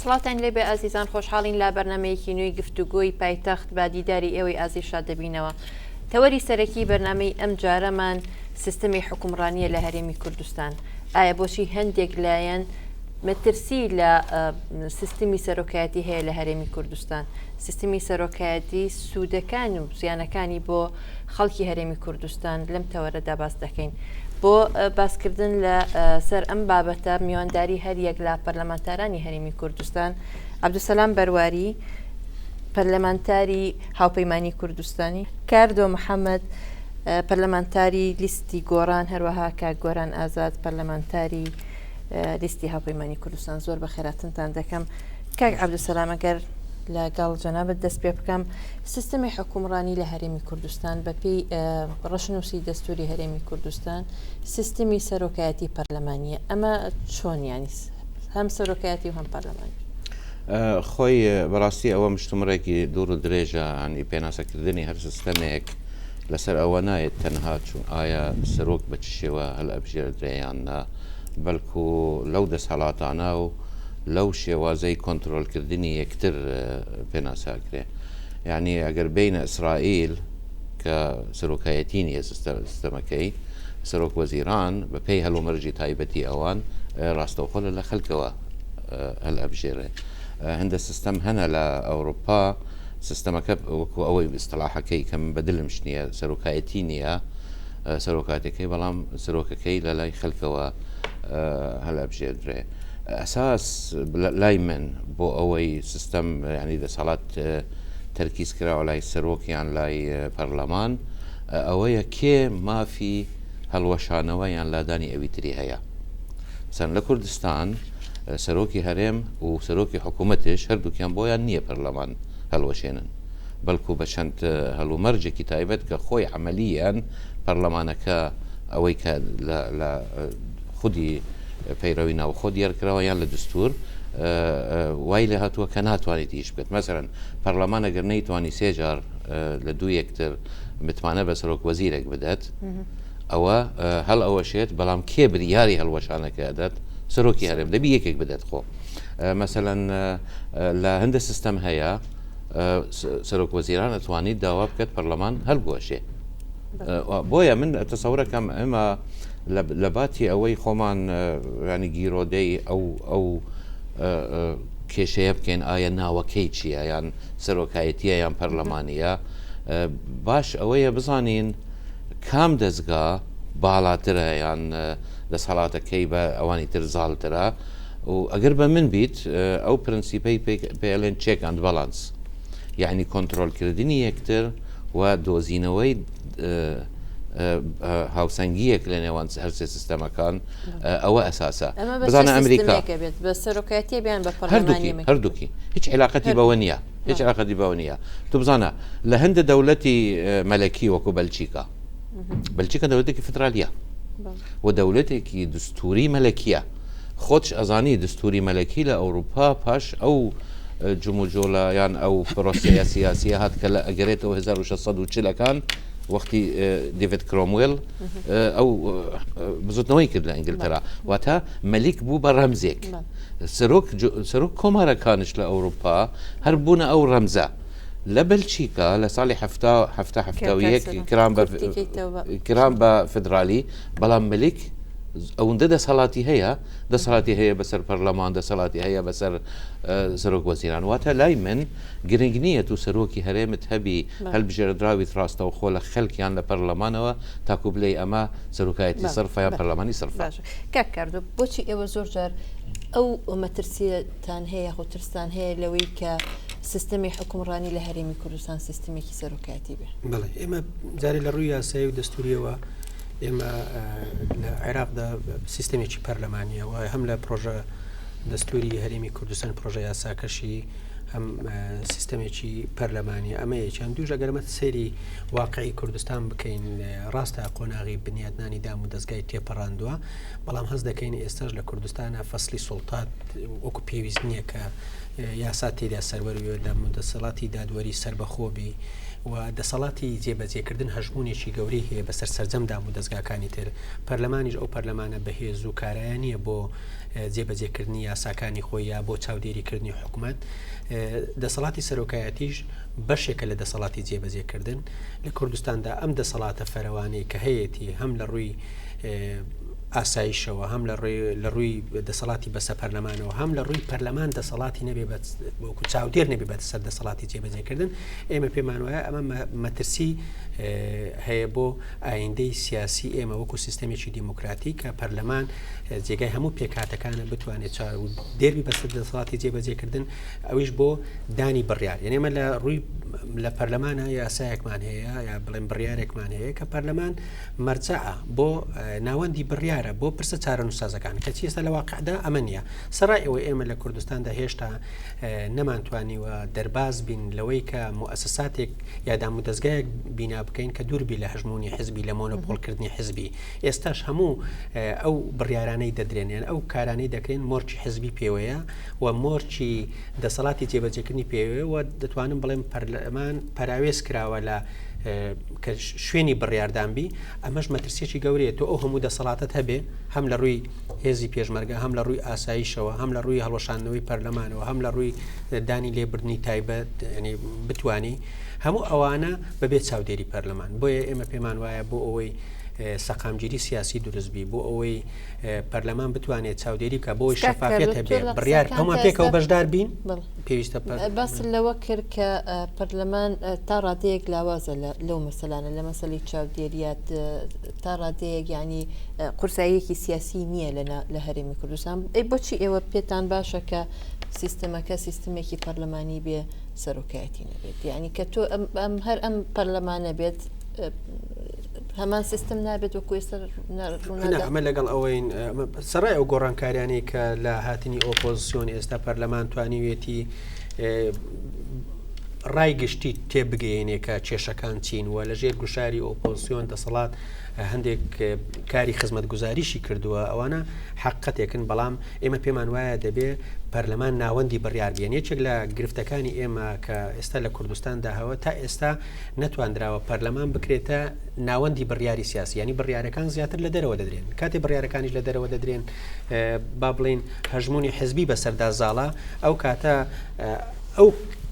سڵاتان لێ بێ ئازیزان خۆشحاڵین لا بەرنمەیەکی نوێی گفتوگۆی پایتەخت با دیداری ئێوەی ئازیشا دەبینەوە. تەوەری سەرەکی بەرنامەی ئەم جارەمان سیستەمی حکومڕانیە لە هەرێمی کوردستان. ئایا بۆچی هەندێک لایەن مەترسی لە سیستمی سەرۆکایەتی هەیە لە هەرێمی کوردستان؟ سیستمی سەرۆکایەتی سوودەکان و زیانەکانی بۆ خەڵکی هەرێمی کوردستان لەم تەوەرەدا باس دەکەین. بۆ باسکردن لە سەر ئەم بابەتە میوانداری هەر یەک لە پەرلەمانتارانی هەرێمی کوردستان عەبدولسەلام بەرواری پەرلەمانتاری هاوپەیمانی کوردستانی، کاردۆ محەممەد پەرلەمانتاری لیستی گۆڕان، هەروەها کاک گۆران ئازاد پەرلەمانتاری لیستی هاوپەیمانی کوردستان. زۆر بە خێراتنتان دەکەم. کاک عەبدولسەلام ئەگەر لەگەڵ جەنابەت دەست پێ بکەم، سیستەمی حکومڕانی لە هەرێمی کوردستان بەپێی ڕەشنووسی دەستوری هەرێمی کوردستان سیستمی سەرۆکایەتی پەرلەمانیە. ئەمە چۆنیانی هەم سەرۆکایەتی و هەم پەرلەمانی؟ خۆی بەڕاستی ئەوە مشتمڕێکی دوور و درێژە، ینی پێناسەکردنی هەر سیستەمێک لەسەر ئەوە نایێت تەنها چوون ئایا سەرۆک بە چ شێوە هەل ئەبژێردرێیان نا، بەڵکو لەو دەسەڵاتانە و لەو شێوازەی کۆنتترۆلکردنی یەکتر پێناساکرێ. یعنی ئەگەر بینە ئیسرائیل کە سەرۆکایەتی نیە سیستەمەکەی، سەرۆک وەزیران بە پێی هەلومەرجی تایبەتی ئەوان ڕاستەوخۆ لە خەلکەوە هەل ئەبژێرێ. هەندە سیستەم هەنە لە ئەوروپا، سیستەمەکە وەکو ئەوەی ئیستلاحەکەی کەم بەدلمش نییە، سەرۆکایەتی نییە سەرۆکاتەکەی، بەڵام سەرۆکەکەی لە لای خەلکەوە هەل ئەبژێردرێ. ئەساس لای من بۆ ئەوەی سیستەم ینی دەسەڵات تەرکیز کراوە لای سەرۆکیان لای پەرلەمان، ئەوەیە کێ مافی هەڵوەشانەوە یان لادانی ئەوی تری هەیە. چەند لە کوردستان سەرۆکی هەرێم و سەرۆکی حکوومەتش هەردووکیان بۆیان نییە پەرلەمان هەڵوەشێنن، بەڵکو بە چەند هەلومەرجێکی تایبەت کە خۆی عملیان پەرلەمانەکە ئەوەی کە لە خودی پەیڕەوی ناوخۆ دیارکراوە یان لە دستور وای لێ هاتووە کە ناتوانێت ئیش بکات. مەسەرەن پەرلەمان ئەگەر نەیتوانی سێ جار لە دوو یەکتر متمانە بە سەرۆک وەزیرێک بدات، ئەوە هەڵ ئەوەشێت، بەڵام کێ بریاری هەڵوەشانەکە ئەدات؟ سەرۆکی هەرێم دەبی یەکێک بدات. خۆ مەسەلەن لە هەندە سیستەم هەیە سەرۆک وەزیران ئەتوانیت داوا بکات پەرلەمان هەڵبوەشێ. بۆیە من تەسەورەکەم ئێمە لە باتی ئەوەی خۆمان ینی گیرۆدەی ئەو کێشەیە بکەین ئایا ناوەکەی چییە، یان سەرۆکایەتیە یان پەرلەمانیە، باش ئەوەیە بزانین کام دەستگا باڵاترە یان دەسەڵاتەکەی بە ئەوانی تر زاڵترە. و ئەگەر بە من بیت ئەو پرەنسیپەی پێڵێن چێک ئەند بەڵانس، یعنی کۆنتترۆلکردنی یەکتر و دۆزینەوەی هاوسەنگیەک لە نێوان هەرسێ سیستەمەکان، ئەوە ئەساسە. بزانە ئەمریکا بە سەرۆکایەتی بیان بە پەرلەمانی هەردووکی هیچ علاقەتی بەوە نییە، هیچ علاقەتی بەوە نییە. تو بزانە لە هەندە دەوڵەتی مەلەکی وەکو بەلچیکا، بەلچیکە دەوڵەتێکی فدرالیە و دەوڵەتێکی دستوری مەلەکیە. خۆش ئەزانی دستوری مەلەکی لە ئەوروپا پاش ئەو جموجۆلە یان ئەو پرۆسەیە سیاسیە هات کە لە ئەگەرێتەوە 1640 وەختی دیڤید کرۆموێل ئەو بزوتنەوەی کرد لە ئینگلتەرا، واتە مەلیک بوو بە ڕەمزێک. سەرۆک کۆمارەکانش لە ئەوروپا هەر بوونە ئەو ڕەمزە. لە بەلچیکا لە ساڵی 1970 کران بە فدرالی، بەڵام مەلیک ئەوەندە دەسەڵاتی هەیە بەسەر پەرلەمان، دەسەڵاتی هەیە بەسەر سەرۆک وەزیران. واتە لای من گرنگ نییە تو سەرۆکی هەرێمت هەبی هەلبژێردراویت ڕاستەوخۆ لە خەڵکیان لە پەرلەمانەوە تاکو بڵێ ئەمە سەرۆکایەتی سەرفە یان پەرلەمانی سەرفە. کاک کاردۆ، بۆچی ئێوە زۆر جار ئەو مەترسیتان هەیە خۆترستان هەیە لەوەی کە سیستەمی حکومڕانی لە هەرێمی کوردستان سیستمێکی سەرۆکایەتی بێ؟ بەڵێ ئێمە جارێ لە ڕووی یاسایی و دەستوریەوە ئێمە لە عێراقدا سیستەمێکی پەرلەمانیەوە، هەم لە پرۆژە دەستوری هەرێمی کوردستان پرۆژە یاساکەشی هەم سیستەمێکی پەرلەمانی ئەمەیەکیان دووش. ئەگەرمە سەیری واقعی کوردستان بکەین، ڕاستە قۆناغی بنیادنانی دام و دەستگای تێپەڕاندووە، بەڵام هەست دەکەین ئێستاش لە کوردستانە فەسلی سوڵتات وەکو پێویست نییە کە یاسا تێدا سەروەروێ لە دەسەڵاتی دادوەری سربەخۆبی و دەسەڵاتی جێبەجێکردن هەژمونێکی گەورەی هەیە بەسەر سەرجەمدام و دەستگاکانی تر پەرلەمانیش ئەو پەرلەمانە بەهێز و کارایان نییە بۆ جێبەجێکردنی یاساکانی خۆی یا بۆ چاودێریکردنی حکوومەت دەسەڵاتی سەرۆکایەتیش بەشێکە لە دەسەڵاتی جێبەجێکردن لە کوردستاندا ئەم دەسەڵاتە فەرەوانەی کە هەیەی هەم لە ڕووی ئاسایشەوە هەم لە ڕووی دەسەڵاتی بەسە پەرلەمانەوە هەم لە ڕووی پەرلەمان دەسەڵاتی نەبێ وەکو چاودێر نەبێ بە سەر دەسەڵاتی جێبەجێکردن ئێمە پێمان وایە ئەمە مەترسی هەیە بۆ ئایندەی سیاسی ئێمە وەکو سیستەمێکی دیموکراتی کە پەرلەمان جێگای هەموو پێکاتەکانە بتوانێت دێربی بەسەر دەسەڵاتی جێبەجێکردن ئەویش بۆ دانی بڕیار یعنی ئێمە لە ڕووی لە پەرلەمانە یاسایەکمان هەیە یا بڵێن بڕیارێکمان هەیە کە پەرلەمان مەرجەعە بۆ ناوەندی بڕیارە بۆ پرسە چارە نووسازەکان کە چی ئێستا لە واقعدا ئەمە نییە سەرای ئەوەی ئێمە لە کوردستاندا هێشتا نەمانتوانیوە دەرباز بین لەوەی کە موسساتێک یادام و دەستگایەک بینا بکەین کە دووربی لە هەژمونی حزبی لە مۆنۆپۆڵکردنی حزبی ئێستاش هەموو ئەو بڕیارانەی دەدرێنێن ئەو کارانەی دەکرێن مۆرچی حزبی پێوەیە و مۆرچی دەسەڵاتی جێبەجێکردنی پێوەیە و دەتوانم بڵێم پەرلەمان پەراوێز کراوە لە کە شوێنی بڕیاردانبی ئەمەش مەترسیێکی گەورەیە تۆ ئەو هەموو دەسەڵاتت هەبێ هەم لە ڕووی هێزی پێشمەرگە هەم لە ڕووی ئاساییشەوە هەم لە ڕووی هەڵوەشاندنەوەی پەرلەمانەوە هەم لە ڕووی دانی لێبردنی تایبەت ینی بتوانی هەموو ئەوانە بەبێت چاودێری پەرلەمان بۆیە ئێمە پێمان وایە بۆ ئەوەی سەقامگیری سیاسی دروستبی بۆ ئەوەی پەرلەمان بتوانێت چاودێری بکە بۆی شەفافیت هەبێ بڕیار هەموو پێکەوە بەشدار بین پێویستە باس لەوە کرد کە پەرلەمان تا ڕادەیەک لاوازە لەو مەسەلانە لە مەسەلی چاودێریات تا ڕادەیەک ینی قورساییەکی سیاسی نییە لە هەرێمی کوردستان بۆچی ئێوە پێتان باشە کە سیستەمەکە سیستمێکی پەرلەمانی بێ سەرۆکایەتی نەبێت یعنی کە تۆ هەر ئەم پەرلەمانە بێت هەمان سیستم نابێت وەکو ئەمە لەگەڵ ئەوەی سەرای ئەو گۆڕانکاریانی کە لە هاتنی ئۆپۆزیسیۆن ئێستا پەرلەمان توانیوێتی ڕای گشتی تێبگەێنێ کە کێشەکان چین و لە ژێر گوشاری ئۆپۆزیسیۆن دەسەڵات هەندێک کاری خزمەت گوزاریشی کردووە ئەوانە حقەتێکن بەڵام ئێمە پێمان وایە دەبێ پەرلەمان ناوەندی بڕیاربیێن یەکێک لە گرفتەکانی ئێمە کە ئێستا لە کوردستان داهەوە تا ئێستا نەتواندراوە پەرلەمان بکرێتە ناوەندی بڕیاری سیاسی ینی بڕیارەکان زیاتر لە دەرەوە دەدرێن کاتێ بڕیارەکانیش لە دەرەوە دەدرێن با بڵین هەژمونی حزبی بەسەردا زاڵە ئەو کاتە ئەو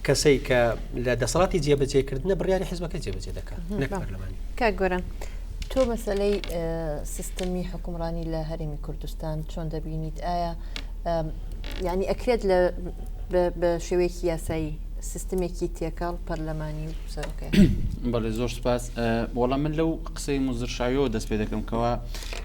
کەسەی کە لە دەسەڵاتی جێبەجێکردنە بڕیاری حزبەکە جێبەجێ دەکات نەک پەرلەمانی کاگۆرە تۆ مەسەلەی سیستەمی حکومڕانی لە هەرێمی کوردستان چۆن دەبینیت ئایا یعنی ئەکرێت بە شێوەیەکی یاسایی سیستمێکی تێکاڵ پەرلەمانی و سەرۆکایەتی بەڵێ زۆر سپاس وەڵام من لەو قسەی مزرشاویەوە دەست پێ دەکەم کەەوە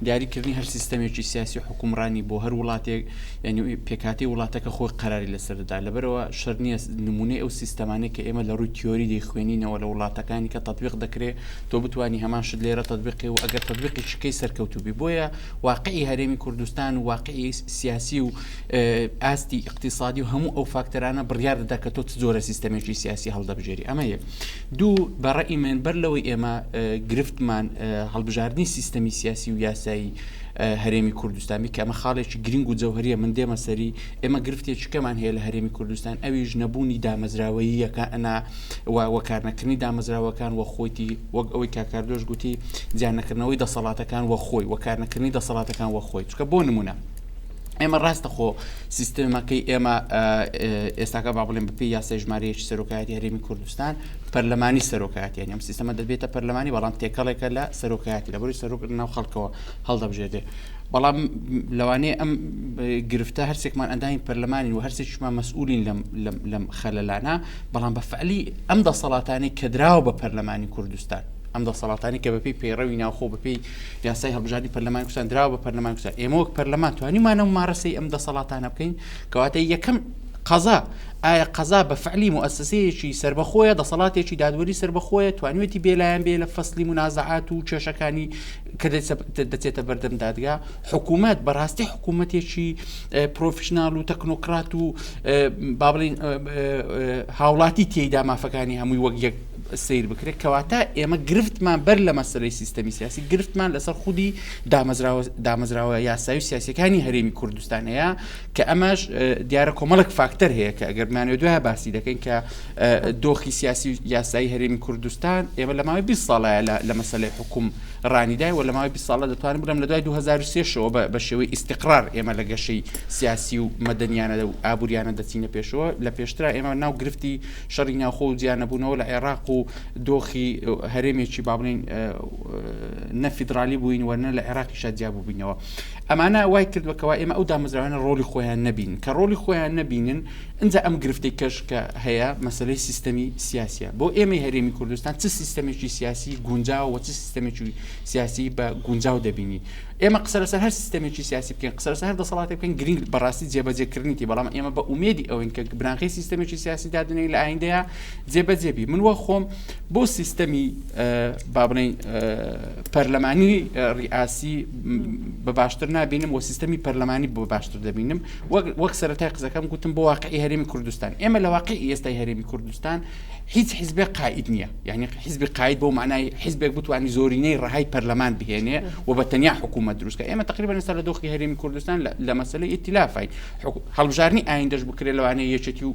دیاریکردنی هەر سیستەمێکی سیاسی حکومڕانی بۆ هەر وڵاتێک یعنی پێکاتی وڵاتەکە خۆی قەراری لەسەردا لەبەرەوە شەر نییە نمونەی ئەو سیستەمانەی کە ئێمە لە ڕووی تیۆری دەیخوێنینەوە لە وڵاتەکانی کە تەطبیق دەکرێت تۆ بتوانی هەمان شت لێرە تەطبیقی و ئەگەر تەطبیقی شکەی سەرکەوتوبی بۆیە واقعی هەرێمی کوردستان و واقعی سیاسی و ئاستی اقتصادی و هەموو ئەو فاکتەرانە بڕیار دەدا کە تۆ زۆرە سیستەمێکی سیاسی هەڵدەبژێری ئەمە یەک دوو بەڕێی من بەر لەوەی ئێمە گرفتمان هەڵبژاردننی سیستەمی سیاسی و یاسایی هەرێمی کوردستانی کە ئەمە خاڵێکی گرنگ و جەوهریە من دێمە سەری ئێمە گرفتێکەکەمان هەیە لە هەرێمی کوردستان ئەویش نەبوونی دامەزراوەییەکە وەکارنەکردنی دامەزراوەکان وە خۆیتی وەک ئەوەی کاکاردۆش گوتی جیانەکردنەوەی دەسەڵاتەکان وە خۆی وەکارنەکردنی دەسەڵاتەکان وە خۆی چکە بۆ نمونە ئێمە ڕاستە خۆ سیستەمەکەی ئێمە ئێستاکە با بڵێن بپی یاسای ژمارەیەکی سەرۆکایەتی هەرێمی کوردستان پەرلەمانی سەرۆکایەتی ئەم سیستەمە دەبێتە پەرلەمانی بەڵام تێکەڵێکە لە سەرۆکایەتی لە بەروی سەرۆک ناو خەڵکەوە هەڵدەبژێتێ بەڵام لەوانەیە ئەم گرفتە هەرسێکمان ئەنداین پەرلەمانی و هەرسێکیشمان مەسئولین لەم خەلەلانە بەڵام بە فعلی ئەم دەسەڵاتانەی کە دراوە بە پەرلەمانی کوردستان ئەم دەسەڵاتانی کە بەپی پەیڕەوی ناوخۆ بەپی یاسای هەڵبژاردننی پەرلەمانی کوردستان دراوە بە پەرلەمانی کوردستان ئێمە وەک پەرلەمان توانیمانە مارەسەی ئەم دەسەڵاتانە بکەین کەواتە یەکەم قەزا ئایا قەزا بە فعلی مؤسسەیەکی سربەخۆیە دەسەڵاتێکی دادوەری سربەخۆیە توانوێتی بێلایەن بێ لە فەسلی منازعات و کێشەکانی کە دەچێتە بەردەم دادگا حکوومەت بەڕاستی حکوومەتێکی پرۆفشنال و تەکنۆکرات و با بڵین هاوڵاتی تێیدا مافەکانی هەمووی وەک یەک سیر بکرێت کەواتە ئێمە گرفتمان بەر لە مەسەلەی سیستەمی سیاسی گرفتمان لەسەر خودی دامەزراوە یاسایی و سیاسەکانی هەرێمی کوردستان هەیە کە ئەمەش دیارە کۆمەڵک فاکتەر هەیە کە ئەگەر بمانوێت دوای باسی دەکەین کە دۆخی سیاسی و یاسایی هەرێمی کوردستان ئێمە لە ماوەی 20 ساڵایە لە مەسەلەی حکوم ڕانیدای و لە ماوەی 20 ساڵە دەتوانم بڵێم لە دوای 2023 بە شێوەی ئیستیقرار ئێمە لە گەشەی سیاسی و مەدەنیانە و ئابوووریانە دەچینە پێشەوە لە پێشترا ئێمە ناو گرفتی شەڕی ناوخۆ و جیانەبوونەوە لە عێراق و دۆخی هەرێمێکی با بڵێن نەفیدرالی بووین و نە لە عێراقیشا جیابوو بووینەوە ئەمانە وای کردوەکەوە ئێمە ئەو دامەزراوانە ڕۆلی خۆیان نەبین کە ڕۆلی خۆیان نەبینن ئەنجا ئەم گرفتەی کەش کە هەیە مەسەلەی سیستەمی سیاسیە بۆ ئێمە هەرێمی کوردستان چ سیستەمێکی سیاسی گونجاو و چ سیستەمێکی سیاسی بە گونجاو دەبینی ئێمە قسە لەسەر هەر سیستەمێکی سیاسی بکەین قسە لەسەر هەر دەسەڵاتی بکەین گرنگ بەڕاستی جێبەجێکردنیتی بەڵام ئێمە بە ئومێدی ئەوەین کە بناغی سیستەمێکی سیاسی دادنەی لە ئایندەیە جێبەجێبی من وە خۆم بۆ سیستەمی با بڵێن پەرلەمانی ڕیاسی بە باشتر نابینم و سیستەمی پەرلەمانی بۆ باشتر دەبینم وەک سەرەتای قسەکەم گوتم بۆ واقعی هەرێمی کوردستان ئێمە لە واقعی ئێستای هەرێمی کوردستان هیچ حیزبێک قائد نییە یعنی حیزبی قائد بۆ معنای حیزبێک بتوانانی زۆرینەی ڕەهای پەرلەمان بهێنێ و بە تەنیا حکوومەت دروستکە ئێمە تقریبا ئێستا لە دۆخی هەرێمی کوردستان لە مەسەلەی ئیتیلافای هەڵبژارنی ئایندەش بکرێت لەوانەیە یەکێتی و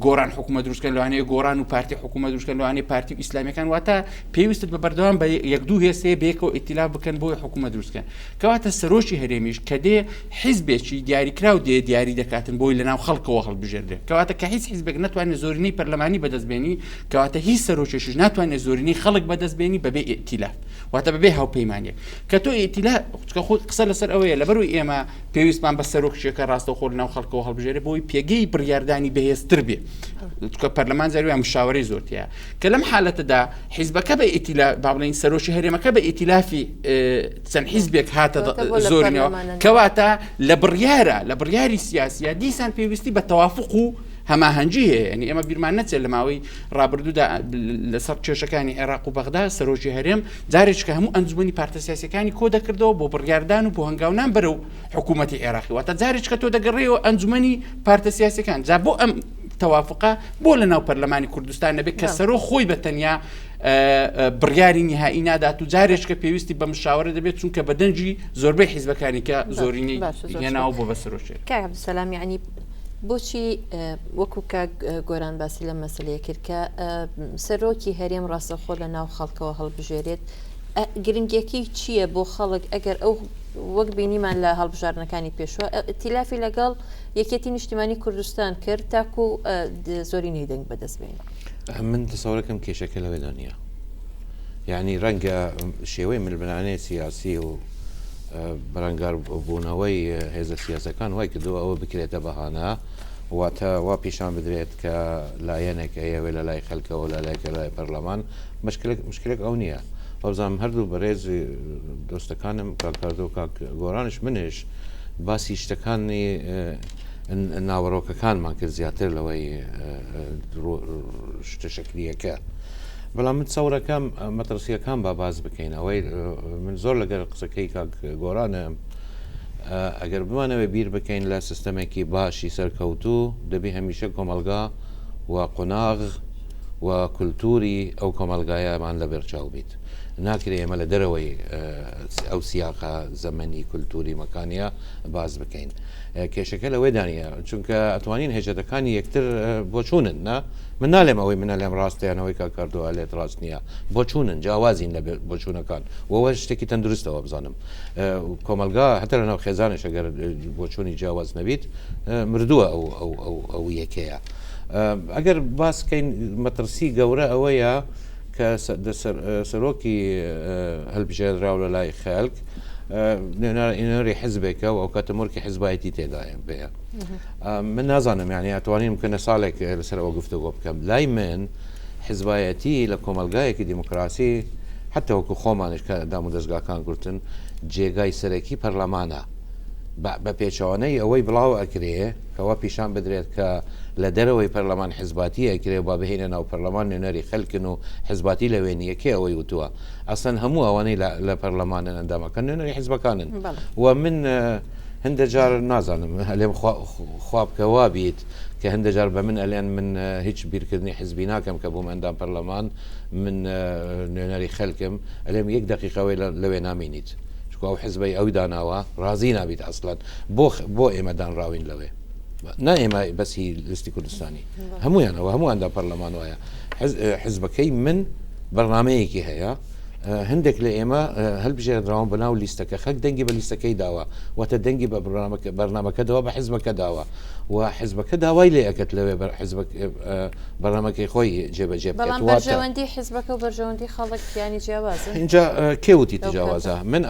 گۆڕان حکوومەت دروستکە لەوانەیە گۆڕان و پارتی حکوومەت دروستکە لەوانەیە پارتی و ئیسلامیەکان واتە پێویستت بە بەردەوام بە یەک دوو هێزەیە بێکەوە ئیتیلاف بکەن بۆی حکوومەت دروستکەن کەواتە سەرۆکی هەرێمیش کە دێ حیزبێکی دیاریکرا و دێ دیاری دەکاتن بۆی لەناو خەڵکەوە هەڵبژێردرێت کەواتە کە هیچ حیزبێک ناتوانێت زۆرینەی پەرلەمانی بەدەستبێنی کەواتە هیچ سەرۆکێکیش ناتوانێت زۆرینەی خەڵک بەدەستبێنی بەبێ ئیتیلاف واتە بەبێ هاوپەیمانیەک کە تۆ ئیتیلاف خۆت قسە لەسەر ئەوەیە لەبەروی ئێمە پێویستمان بە سەرۆکشێکە ڕاستەوخۆ لەناو خەڵکەوە هەڵبژێرێ بۆی پێگەی بڕیاردانی بەهێزتر بێ چونکە پەرلەمان زارویان مشاوەرەی زۆرتیە کە لەم حالەتەدا حیزبەکە بە ئیتیلاف با بڵێن سەرۆکی هەرێمەکە بە ئیتیلافی چەند حیزبێک هاتە زۆرینەوە کەواتە لە بڕیاری سیاسیە دیسان پێویستی بە تەوافق و هەماهەنگی هەیە ینی ئێمە بیرمان نەچێت لە ماوەی ڕابردوودا لەسەر کێشەکانی عێراق و بەغدا سەرۆکی هەرێم جارێککە هەموو ئەنجومەنی پارتە سیاسیەکانی کۆ دەکردەوە بۆ بڕیاردان و بۆ هەنگاونان بەرەو حکوومەتی عێراقی واتە جارێککە تۆ دەگەڕێەوە ئەنجومەنی پارتە سیاسیەکان جا بۆ ئەم تەوافقە بۆ لە ناو پەرلەمانی کوردستان نەبێت کە سەرۆ خۆی بە تەنیا بڕیاری نهایی نادات و جارێککە پێویستی بە مشاورە دەبێت چونکە بە دەنجی زۆربەی حیزبەکانی کە زۆرینەی هێناوە بۆ بە سەرۆشێت کاک عەبدولسەلام یعنی بۆچی وەکو کاک گۆران باسی لە مەسلەیە کرد کە سەرۆکی هەرێم ڕاستەخۆ لە ناو خەڵکەوە هەڵبژێرێت گرنگیەکەی چییە بۆ خەڵک ئەگەر ئەو وەک بینیمان لە هەڵبژارنەکانی پێشوە ئیتیلافی لەگەڵ یەکێتی نیشتیمانی کوردستان کرد تاکو زۆرینەی دەنگ بەدەستبێن من تەسەورەکەم کێشەکە لەوێ دنیا یعنی ڕەنگە شێوەی ململانەی سیاسی و بەرەنگار بوونەوەی هێزە سیاسەکان وای کردووە ئەوە بکرێتە بەهانە واتە وا پیشان بدرێت کە لایەنێک ئەیەوێ لە لای خەلکەوە لە لایکە لای پەرلەمان مشکلێک ئەو نییە ئەوزانم هەردوو بەڕێز دۆستەکانم کاکاردۆ کاک گۆرانش منش باسی شتەکانی ناوەڕۆکەکانمان کرد زیاتر لەوەی شتە شەکلیەکە بەڵام من چاورەکەم مەترسیەکان با باز بکەین ئەوەی من زۆر لەگەر قسەکەی کاک گۆرانە ئەگەر بمانەوێ بیر بکەین لە سیستەمێکی باشی سەرکەوتوو دەبی هەمیشە کۆمەلگا و قۆناغ و کولتوری ئەو کۆمەلگایەمان لە بەرچاو بیت ناکرێ ئێمە لە دەرەوەی ئەو سیاقە زەمەنی کولتوری مەکانیە باز بکەین کێشەکە لەوەی دانیە چونکە ئەتوانین هێژەتەکانی یەکتر بۆ چوونن نا من نالێم ئەوەی منە لێم ڕاستیانەوەی کا کردووە لێت ڕاست نییە بۆ چوونن جیاوازین لە بۆچوونەکان وەوە شتێکی تەندروستەوە بزانم کۆمەلگا هەتە لەناو خێزانش ئەگەر بۆچوونی جیاواز نەبیت مردووە ئەو یەکەیە ئەگەر باسکەین مەترسی گەورە ئەوەیە کە سەرۆکی هەڵبژێردراو لە لای خەڵک نێنەری حزبێکە و ئەو کاتە مورکی حزبایەتی تێدایە بەیە من نازانم یعنی ئەتوانین بکەنە ساڵێک لەسەر ئەوە گفتوگۆ بکەم لای من حزبایەتی لە کۆمەلگایەکی دیموکراسی حتا وەکو خۆمانش کە دام و دەستگاکان گرتن جێگای سەرەکی پەرلەمانە بە پێچەوانەی ئەوەی بڵاو ئەکرێ کەوا پیشان بدرێت کە لە دەرەوەی پەرلەمان حزباتی ئەکرێ با بهێنە ناو پەرلەمان نوێنەری خەلکن و حزباتی لەوێنی یەکێ ئەوەی وتووە ئەسەن هەموو ئەوانەی لە پەرلەمانن ئەندامەکەن نوێنەری حزبەکانن و من هەندە جار نازانم هەلێم خوابکەوا بیت کە هەندە جار بە من ئەلێن من هیچ بیرکردنی حزبی ناکەم کە بووم ئەندام پەرلەمان من نوێنەری خەلکم ئەلێم یەک دقیقەوەی لەوێ نامینیت چکو ئەو حزبەی ئەوی داناوە ڕازی نابیت ئەسڵەن بۆ ئێمە دانراوین لەوێ نا ئێمە بەسی لیستی کوردستانی هەمویانەوە هەموواندا پەرلەمان وایە حزبەکەی من بەرنامەیەکی هەیە هەندێک لە ئێمە هەلبژێردراون بەناو لیستەکە خەک دەنگی بە لیستەکەی داوە واتە دەنگی بە بەرنامەکەدەوە بە حزبەکە داوە و حزبەکە داوای لێ ئەکەت لەوێ بەرنامەکەی خۆی جێبەجێ بەڵام بەرژەوەندی حزبەکە و بەرژەوەندی خەڵک یانی جیاوازە اینجا کێوتی تجاوازە من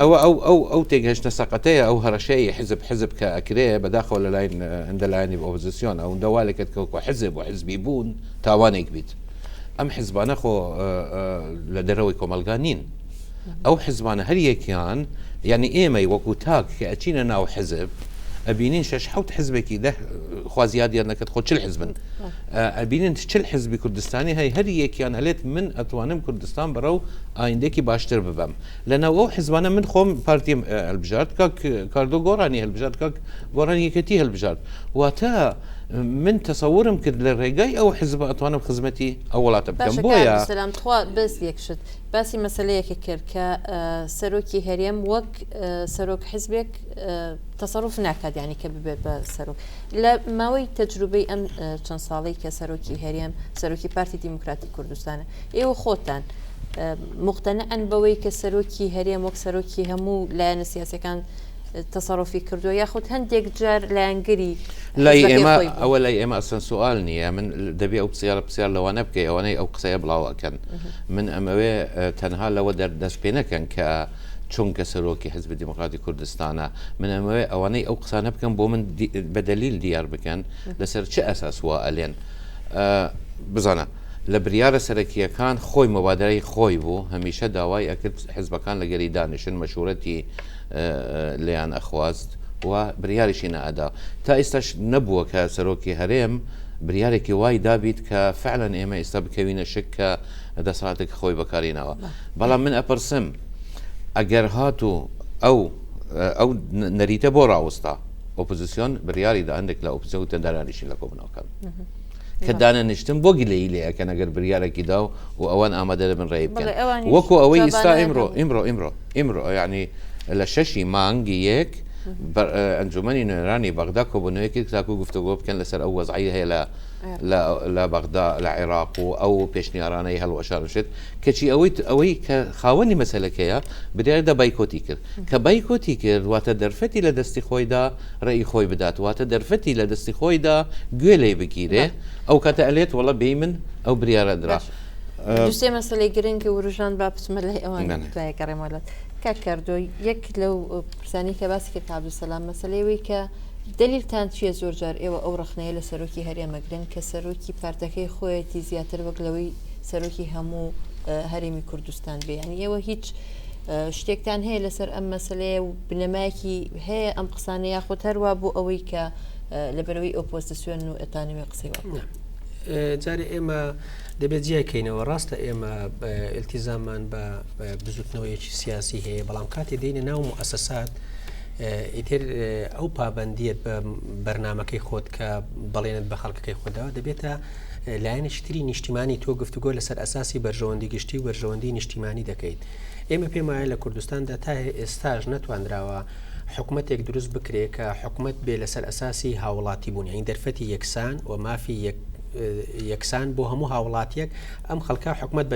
ئەو تێگەشتە سەقەتەیە ئەو هەرشەی حزب کە ئەکرێ بەداخەوە لەلایەن هەندە لایەنی ئۆپۆزیسیۆن ئەو دەوالێکت کە حزب و حزبی بوون تاوانێک بیت ئەم حزبانە خۆ لە دەرەوەی کۆمەلگا نین ئەو حزبانە هەر یەکیان یعنی ئێمەی وەکو تاک کە ئەچینە ناو حزب ئەبینین 6 حزبێکی خوازیادیان نەکەت خۆ چل حزبن ئەبینین چل حزبی کوردستانی هەی هەر یەکیان هەلێت من ئەتوانم کوردستان بەرەو ئایندێکی باشتر ببەم لەناو ئەو حزبانە من خۆم پارتیم هەلبژارد کاردۆ گۆڕانی هەلبژارد گۆڕانی یەکەتی هەلبژارد واتە من تەسەورم کرد لە ڕێگای ئەو حزب ئەتوانم خزمەتی ئەو وڵاتە بکەم بۆیە سلامخوا بەس یەکشت باسی مەسلەیەکی کرد کە سەرۆکی هەرێم وەک سەرۆک حزبێک تەسەڕوف ناکات ینی کە ببێت بە سەرۆک لە ماوەی تەجروبەی ئەم چەند ساڵی کە سەرۆکی هەرێم سەرۆکی پارتی دیموکراتی کوردستانە ئێوە خۆتان مقتەنەعەن بەوەی کە سەرۆکی هەرێم وەک سەرۆکی هەموو لایەنە سیاسەکان تەسەڕۆفی کردووە یاخود هەندێک جار لایەنگەری لای ئێمە ئەوە لای ئێمە ئەسەن سوال نییە من دەبێ ئەو پرسیار لەوانە بکەی ئەوانەی ئەو قسەیە بڵاوەکەن من ئەمەوێ تەنها لەوە دەست پێ نەکەن کە چونکە سەرۆکی حزب دیموکراتی کوردستانە من ئەمەوێ ئەوانەی ئەو قسانە بکەم بۆ من بەدەلیل دیار بکەن لەسەر چه ئەساس وا ئەلێن بزانە لە بریارە سەرەکیەکان خۆی مەبادرەی خۆی بوو هەمیشە داوای ئەکرد حزبەکان لەگەری دانیشن مەشورەتی لیان ئەخواست و بریاریشی نەئەدا تا ئێستاش نەبووە کە سەرۆکی هەرێم بریارێکی وای دابیت کە فعلەن ئێمە ئێستا بکەوینە شک کە دەسەڵاتێک خۆی بەکارینەوە بەڵام من ئەپرسم ئەگەر هاتوو ئەو نەریتە بۆ ڕاوەستا ئۆپۆزیسیۆن بریاریدا هەندێک لە ئۆپۆزیسیۆن دەرانیشین لە کۆبنەوەکان کە دانەنیشتن بۆ گلەیی لێ ئەکەن ئەگەر بریارێکی دا و ئەوان ئامادە دەبن ڕێی بکەن وەکو ئەوەی ئێستا ئیمڕۆ یعنی لە 6 مانگی یەک ئەنجومەنی نوێرانی بەغدا کۆبوونەوەیەکی تاکو گفتوگۆ بکەن لەسەر ئەو وەزعی هەیە لە بەغدا لە عێراق و ئەو پێشنیارانەی هەڵوەشارشێت کەچی ئەوەی کە خاوەنی مەسەلەکەیە بریاردا بایکۆتی کرد کە بایکۆتی کرد واتە دەرفەتی لە دەستی خۆیدا ڕێی خۆی بدات واتە دەرفەتی لە دەستی خۆیدا گوێ لێ بگیرێ ئەو کاتە ئەلێت وەڵە بێی من ئەو بریارە درا دوسێ مەسلەی گرنگی وروژان با بچمە لای ئەوان دوایەکە ڕێمەڵەت کاکردۆ یەک لەو پرسانی کە باسی کرد عەبدولسەلام مەسلەیەوەی کە دلیلتان چییە زۆر جار ئێوە ئەو ڕخنەیە لە سەرۆکی هەرێمەگرن کە سەرۆکی پارتەکەی خۆیەتی زیاتر وەک لەوەی سەرۆکی هەموو هەرێمی کوردستان بێ ینی ئێوە هیچ شتێکتان هەیە لەسەر ئەم مەسلەیە و بنەمایەکی هەیە ئەم قسانە یاخۆ هەروە بۆ ئەوەی کە لەبەرەوەی ئۆپۆزیسیۆن و ئەتانوێ قسەی جارێ ئێمە دەبێت جیاکەینەوە ڕاستە ئێمە ئیلتیزامان بە بزوتنەوەیەکی سیاسی هەیە بەڵام کاتێ دێنە ناو موسەسات ئیتر ئەو پابندیت بە بەرنمەکەی خۆت کە بەڵێنت بە خەڵکەکەی خۆداوە دەبێتە لایەنشتری نیشتیمانی تۆ گفتوگۆ لەسەر ئەساسی بەرژەوەندی گشتی و بەرژەوەندی نیشتیمانی دەکەیت ئێمە پێم وایە لە کوردستاندا تا ئێستاژ نەتوانراوە حکوومەتێک دروست بکرێت کە حکوومەت بێ لەسەر ئەساسی هاوڵاتی بوون یعنی دەرفەتی یەکسان و مافی یەکسان بۆ هەموو هاوڵاتیەک ئەم خەڵکە حکوومەت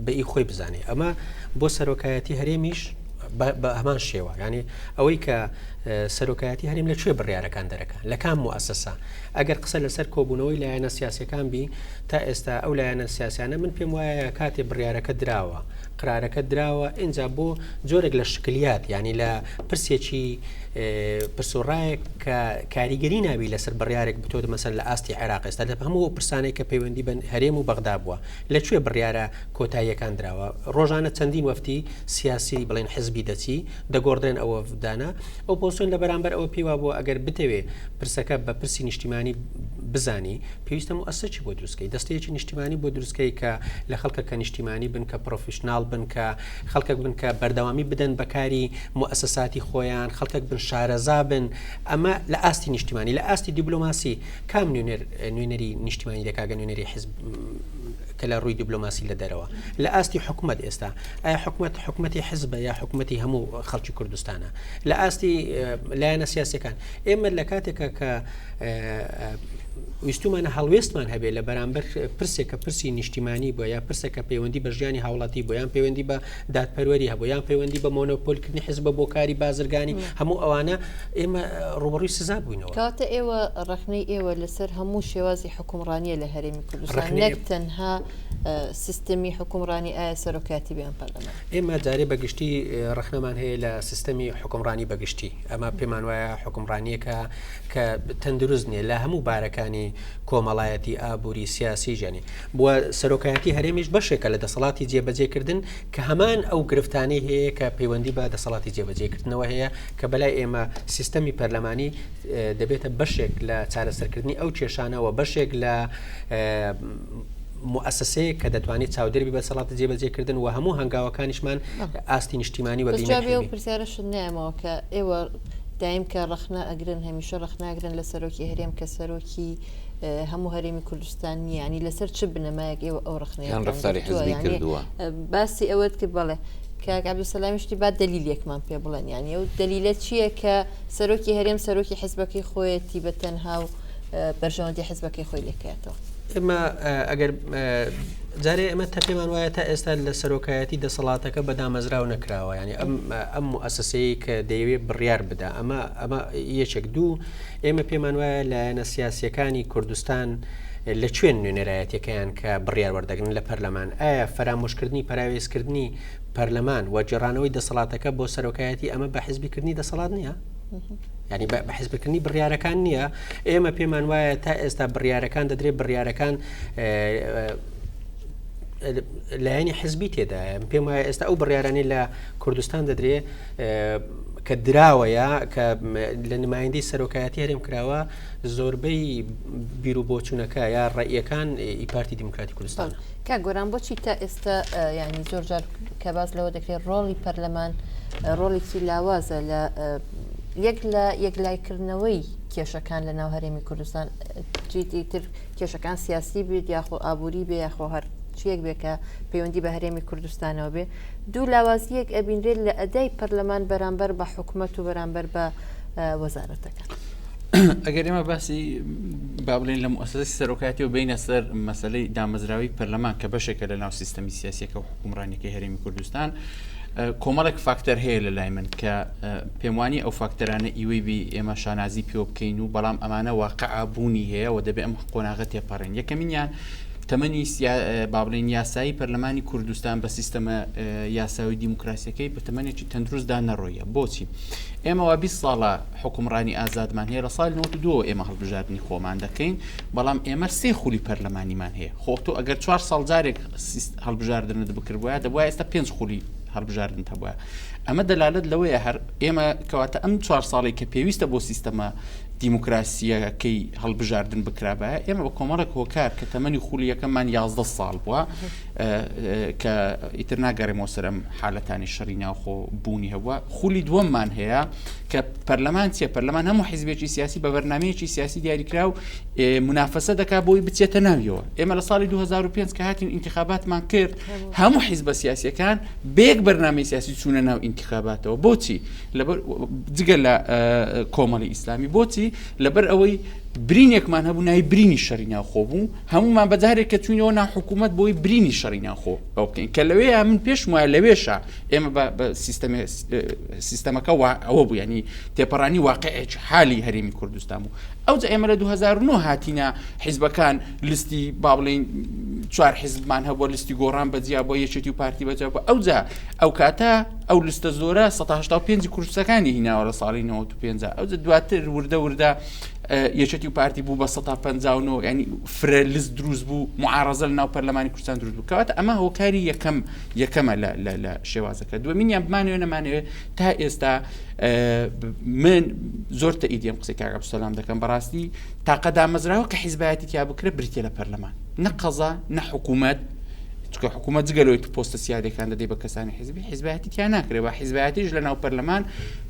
بەئی خۆی بزانێ ئەمە بۆ سەرۆکایەتی هەرێمیش بە هەمان شێوە ینی ئەوەی کە سەرۆکایەتی هەرێم لەکوێ بڕیارەکان دەرەکە لە کام موسەسە ئەگەر قسە لەسەر کۆبوونەوەی لایەنە سیاسەکان بی تا ئێستا ئەو لایەنە سیاسیانە من پێم وایە کاتێ بڕیارەکە دراوە قرارەکە دراوە اینجا بۆ جۆرێک لە شکلیات ینی لە پرسێکی پرسوڕایەک کە کاریگەری ناوی لەسەر بڕیارێک بتۆ مەسەر لە ئاستی عێراق ئێستا لە هەموو پرسانێک کە پەیوەندی بن هەرێم و بەغدا بووە لەکوێ بڕیارە کۆتاییەکان دراوە ڕۆژانە چەندین وەفتی سیاسی بڵێن حزبی دەچی دەگۆڕدرێن ئەوە بدانە ئەو پۆسۆن لە بەرامبەر ئەوە پێوا بووە ئەگەر بتەوێ پرسەکە بە پرسی نیشتیمانی بزانی پێویستە مؤسسەی بۆ دروستکەی دەستەیەکی نیشتیمانی بۆ دروستکەی کە لە خەڵکە کە نیشتیمانی بن کە پرۆفیشنال بن کە خەڵکێک بن کە بەردەوامی بدەن بەکاری مؤسساتی خۆیان خەڵکێک بن شارەزا بن ئەمە لە ئاستی نیشتیمانی لە ئاستی دیبلۆماسی کام نوێنەری نیشتیمانی دەکاگە نوێنەری حزب کە لە ڕووی دیبلۆماسی لە دەرەوە لە ئاستی حکوومەت ئێستا ئایا حکوومەتی حزبە یا حکوومەتی هەموو خەڵکی کوردستانە لە ئاستی لایەنە سیاسەکان ئێمە لە کاتێکە کە ویستومانە هەڵوێستمان هەبێت لە بەرامبەر پرسێکە پرسی نیشتیمانی بۆ یا پرسێکە پەیوەندی بە ژیانی هاوڵاتی بۆ یان پەیوەندی بە دادپەروەری هەبوو یان پەیوەندی بە مۆنۆپۆلکردنی حزبە بۆ کاری بازرگانی هەموو ئەوانە ئێمە ڕوبەڕووی سزا بووینەوە کاتە ئێوە ڕخنەی ئێوە لەسەر هەموو شێوازی حکومڕانیە لە هەرێمی کوردستان نەک تەنها سیستەمی حکومڕانی ئایا سەرۆکاتی بیان پەرلەمان ئێمە جارێ بەگشتی ڕخنەمان هەیە لە سیستەمی حکومڕانی بەگشتی ئەمە پێمان وایە حکومڕانیەکە کە تەندروست نیە لە هەموو بارەکانی کۆمەڵایەتی ئابووری سیاسی ژەنی بووە سەرۆکایەتی هەرێمیش بەشێکە لە دەسەڵاتی جێبەجێکردن کە هەمان ئەو گرفتانەی هەیە کە پەیوەندی بە دەسەڵاتی جێبەجێکردنەوە هەیە کە بەلای ئێمە سیستەمی پەرلەمانی دەبێتە بەشێک لە چارەسەرکردنی ئەو کێشانەوە بەشێک لە مؤسسەیە کە دەتوانێت چاودێری بە سەڵاتە جێبەجێکردن و هەموو هەنگاوەکانیشمان ئاستی نیشتیمانی و پرسیارەش نیامەوە کە ئێوە دایم کە ڕخنا ئەگرن هەمیشە ڕخناگرن لە سەرۆکی هەرێم کە سەرۆکی هەموو هەرێمی کوردستان نیە ینی لەسەر چ بنەمایەک ئێوە ئەو ڕخنەیان ڕفتاری حزبی کردووە باسی ئەوەت کرد بەڵێ کاک عەبدولسەلامیشتی با دلیلێکمان پێ بڵێن یانی ئەو دلیلە چییە کە سەرۆکی هەرێم سەرۆکی حزبەکەی خۆیەتی بە تەنها و بەرژەوەندی حزبەکەی خۆی لێکاتەوە ئێمە ئەگەر جارێ ئەمە تەپێمان وایە تا ئێستا لە سەرۆکایەتی دەسەڵاتەکە بەدامەزراو نەکراوە ینی ئەم مؤسسەیە کە دەیەوێت بڕیار بدا ئەمە یەکێک دوو ئێمە پێمان وایە لایەنە سیاسیەکانی کوردستان لەکوێ نوێنەرایەتەکەیان کە بڕیار وەردەگرن لە پەرلەمان ئایا فەرامۆشکردنی پاراوێزکردنی پەرلەمان و جێڕانەوەی دەسەڵاتەکە بۆ سەرۆکایەتی ئەمە بە حیزبیکردنی دەسەڵات نییە؟ ینی بە حیزبکردنی بڕیارەکان نییە ئێمە پێمان وایە تا ئێستا بڕیارەکان دەدرێت بڕیارەکان لایەنی حزبی تێدایە پێم وایە ئێستا ئەو بڕیارانی لە کوردستان دەدرێت کە دراوەیە کە لە نمایندەی سەرۆکایەتی هەرێم کراوە زۆربەی بیر و بۆچوونەکە یا ڕێیەکان پارتی دیموکراتی کوردستان کا گۆران بۆچی تا ئێستا ینی زۆر جار کە باز لەوە دەکرێت ڕۆڵی پەرلەمان ڕۆڵێکی لاوازە لە یەکلایکردنەوەی کێشەکان لە ناو هەرێمی کوردستان جیتی تر کێشەکان سیاسی بێت یاخۆ ئابووری بێ یاخۆ هەر چیەک بێ کە پەیوەندی بە هەرێمی کوردستانەوە بێ دوو لاوازیەک ئەبینرێت لە ئەدای پەرلەمان بەرامبەر بە حکوومەت و بەرامبەر بە وەزارەتەکان ئەگەر ئێمە باسی با بڵێن لە مؤسسەی سەرۆکایەتی و بینە سەر مەسەلەی دامەزراوی پەرلەمان کە بەشێکە لە ناو سیستەمی سیاسیەکە و حکومڕانیەکەی هەرێمی کوردستان کۆمەڵێک فاکتەر هەیە لەلای من کە پێم وانی ئەو فاکتەرانە ئیوەی بی ئێمە شانازی پێ بکەین و بەڵام ئەمانە واقعبوونی هەیە و دەبێت ئەم قۆناغە تێپەڕێن یەکەمینیان تەمەنی با بڵێن یاسایی پەرلەمانی کوردستان بە سیستەمە یاساوی دیموکراسیەکەی بە تەمەنێکی تەندروستدا نەڕۆیە بۆچی ئێمەوە 20 ساڵە حکومڕانی ئازادمان هەیە لە ساڵی 92 ئێمە هەڵبژاردننی خۆمان دەکەین بەڵام ئێمە سێ خولی پەرلەمانیمان هەیە خۆتۆ ئەگەر 4 ساڵ جارێک هەڵبژاردنت بکردبووە دەبووە ئێستا 5 خولی هەڵبژاردن هەبووە ئەمە دەلالت لەوەیە هەر ئێمە کەواتە ئەم 4 ساڵی کە پێویستە بۆ سیستەمە دیموکراسیەکەی هەڵبژاردن بکرابە ئێمە بە کۆمەڵێک هۆکار کە تەمەنی خولی یەکەممان 11 ساڵ بووە کە ئیتر ناگەڕێمەوە سەر ئەم حالەتانی شەڕی ناوخۆ بوونی هەبووە خولی دووەممان هەیە کە پەرلەمان چیە پەرلەمان هەموو حیزبێکی سیاسی بە بەرنامەیەکی سیاسی دیاریکرا و منافەسە دەکا بۆی بچێتە ناویەوە ئێمە لە ساڵی 2005 کە هاتین ئینتیخاباتمان کرد هەموو حیزبە سیاسیەکان بەیەک بەرنامەی سیاسی چوونە ناو ئینتیخاباتەوە بۆچی جگە لە کۆمەڵی ئیسلامی بۆچی لەبەر ئەوەی برینێکمان هەبوو ناوی برینی شەڕی ناوخۆ بوو هەمومان بەجارێک کە چوینەوە ناو حکوومەت بۆی برینی شەڕی ناوخۆ ئەو بکەین کە لەوەیە من پێش وایە لەوێشە ئێمە بە سیستەمەکە ئەوە بوو ینی تێپەڕانی واقعێکی حالی هەرێمی کوردستان بوو ئەوجا ئێمە لە 2009 هاتینە حیزبەکان لیستی با بڵێن 4 حیزبمان هەبووە لیستی گۆڕان بەجیا بۆ یەکێتی و پارتی بەجیا بوو ئەوجا ئەو کاتە ئەو لیستە زۆرە 185 کورسەکانی هیناوە لە ساڵی 95 ئەوجا دواتر وردە یەکێتی و پارتی بوو بە 150 ینی فرە لز دروست بوو معارەزە لە ناو پەرلەمانی کوردستان دروست بوو کەواتە ئەمە هۆکاری یەکەمە لە شێوازەکە دووەمینیان بمانوێ نەمانەوێت تا ئێستا من زۆر تەئیدیم قسەی کاک عەبدولسەلام دەکەم بەڕاستی تاقە دامەزراوە کە حیزبایەتی تیا بکرێ بریتێ لە پەرلەمان نە قەزا نە حکوومەت چکە حکوومەت جگەلەوەی پۆستە سیادەکان دەدەی بە کەسانی حیزبایەتی تیا ناکرێ بە حیزبایەتیش لە ناو پەرلەمان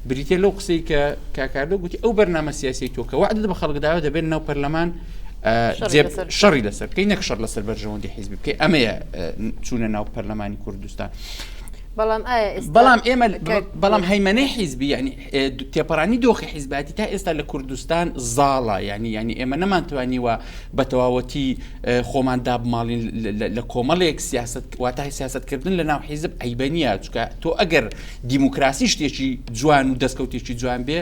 بریتێ لەو قسەی کە کاکاردۆ گوتی ئەو بەرنامە سیاسی تۆ کە وعدت بە خەڵکداوە دەبێت ناو پەرلەمان شەڕی لەسەر بکەی نەک شەڕ لەسەر بەرژەوەندی حیزبی بکەی ئەمەیە چوونە ناو پەرلەمانی کوردستان بەڵام هەیمەنەی حیزبی ینی تێپەڕانی دۆخی حیزباتی تا ئێستا لە کوردستان زاڵە ینی ئێمە نەمانتوانیوە بە تەواوەتی خۆمان دابماڵین لە کۆمەڵێک سیاست واتای سیاستکردن لە ناو حیزب ئەیبەنیە چکە تۆ ئەگەر دیموکراسی شتێکی جوان و دەستکەوتێکی جوان بێ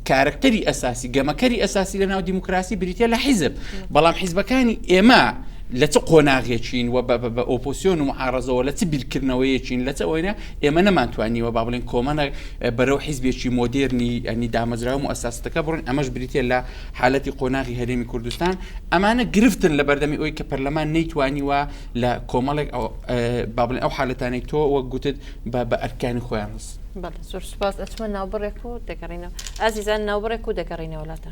کارکتەری ئەساسی گەمەکەری ئەساسی لە ناو دیموکراسی بریتە لە حیزب بەڵام حیزبەکانی ئێمە لە چ قۆناغێکین و بە ئۆپۆسیۆن و معارەزەوە لە چ بیرکردنەوەیەکین لە چ ئەوەیە ئێمە نەمانتوانیوە با بڵێن کۆمەڵێک بەرەو حیزبێکی مۆدێرنی ئەنی دامەزراوە و ئەساستەکە بڕۆن ئەمەش بریتێ لە حالەتی قۆناغی هەرێمی کوردستان ئەمانە گرفتن لە بەردەمی ئەوی کە پەرلەمان نەیتوانیوە لە کۆمەڵێک با بڵێن ئەو حالەتانەی تۆ وەک گوتت بە ئەرکانی خۆیان ڕست زۆر سوپاس ئەچمە ناوبڕێک و دەگەڕینەوە ئازیزان ناوبڕێک و دەگەڕینەوە وڵاتە